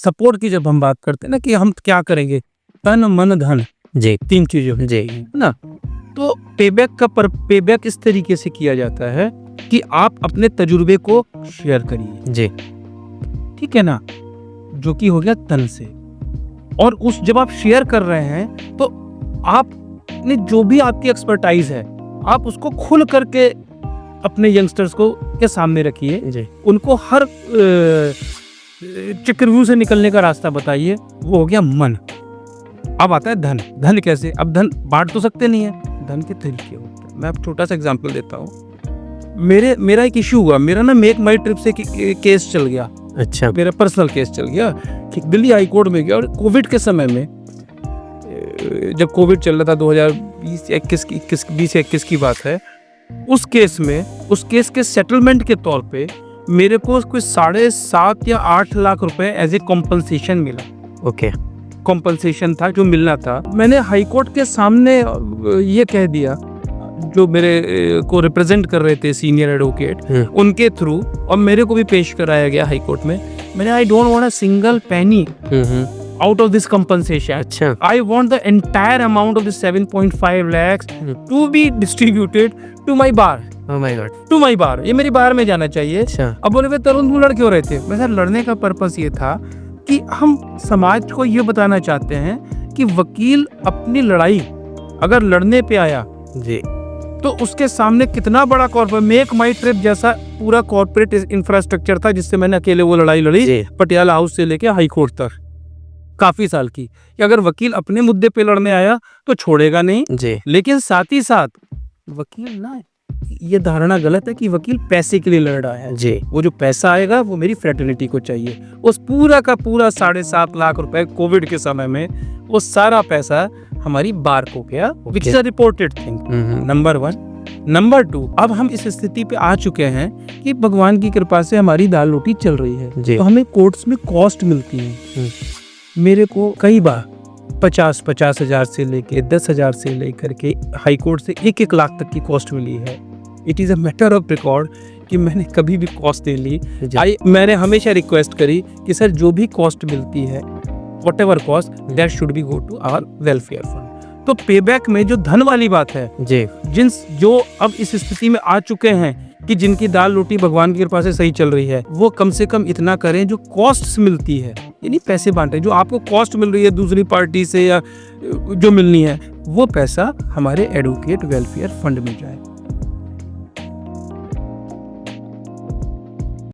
Support की जब हम बात करते हैं ना कि हम क्या करेंगे, तन मन धन, जी 3 चीजें जी है ना। तो पेबैक इस तरीके से किया जाता है कि आप अपने तजुर्बे को शेयर करिए, जी ठीक है ना, जो कि हो गया तन से। और उस जब आप शेयर कर रहे हैं तो आप ने जो भी आपकी एक्सपर्टाइज है आप उसको खुल करके अपने यंगस्टर्स को के सामने रखिए, जी उनको हर चक्रव्यूह से निकलने का रास्ता बताइए। वो हो गया मन। अब आता है धन। धन कैसे? अब धन बांट तो सकते नहीं है, धन के तरीके होते हैं। मैं अब छोटा सा एग्जांपल देता हूँ। मेरा एक इशू हुआ, मेरा ना मेक माई ट्रिप से केस चल गया। अच्छा मेरा पर्सनल केस चल गया कि दिल्ली हाई कोर्ट में गया। और कोविड के समय में, जब कोविड चल रहा था 2020-21 की बात है, उस केस के सेटलमेंट के तौर पे मेरे को कोई 7.5 या 8 लाख रुपए एज ए कॉम्पनसेशन मिला। ओके कॉम्पनसेशन था जो मिलना था। मैंने हाई कोर्ट के सामने ये कह दिया, जो मेरे को रिप्रेजेंट कर रहे थे सीनियर एडवोकेट, उनके थ्रू, और मेरे को भी पेश कराया गया हाई कोर्ट में। मैंने I don't want a single penny out of this compensation. अच्छा I want the entire amount of the 7.5 lakhs to be distributed to my bar. Oh my God To my bar. ये मेरी बार में जाना चाहिए। अच्छा अब बोले तरुण तुम लड़ क्यों रहे थे? मैं सर लड़ने का पर्पस ये था कि हम समाज को ये बताना चाहते हैं कि वकील अपनी लड़ाई अगर लड़ने पे आया जी तो उसके सामने कितना बड़ा कॉर्पोरेट, मेक माई ट्रिप जैसा पूरा कॉर्पोरेट इंफ्रास्ट्रक्चर था जिससे मैंने अकेले वो लड़ाई लड़ी पटियाला हाउस से लेके हाई कोर्ट तक काफी साल की। कि अगर वकील अपने मुद्दे पे लड़ने आया तो छोड़ेगा नहीं जी लेकिन साथ ही साथ वकील ना, ये धारणा गलत है कि वकील पैसे के लिए लड़ रहा है। जी वो जो पैसा आएगा वो मेरी फ्रेटर्निटी को चाहिए। उस पूरा का पूरा 7.5 लाख रुपए कोविड के समय में वो सारा पैसा हमारी बार को गया, which is a reported thing. Number 1। Number 2, अब हम इस स्थिति पे आ चुके हैं कि भगवान की कृपा से हमारी दाल रोटी चल रही है, तो हमें कोर्ट्स में कॉस्ट मिलती है। मेरे को कई बार 50 हजार से लेके 10 हजार से लेकर के हाई कोर्ट से 1 लाख तक की कॉस्ट मिली है। It is a matter of record कि मैंने कभी भी कॉस्ट नहीं ली। मैंने हमेशा रिक्वेस्ट करी कि सर जो भी कॉस्ट मिलती है, whatever cost, that should be go to our welfare fund. तो पेबैक में जो धन वाली बात है जी, जो अब इस स्थिति में आ चुके हैं कि जिनकी दाल रोटी भगवान की कृपा से सही चल रही है, वो कम से कम इतना करें जो कॉस्ट मिलती है, यानी पैसे बांटे। जो आपको कॉस्ट मिल रही है दूसरी पार्टी से या जो मिलनी है, वो पैसा हमारे एडवोकेट वेलफेयर फंड में जाए।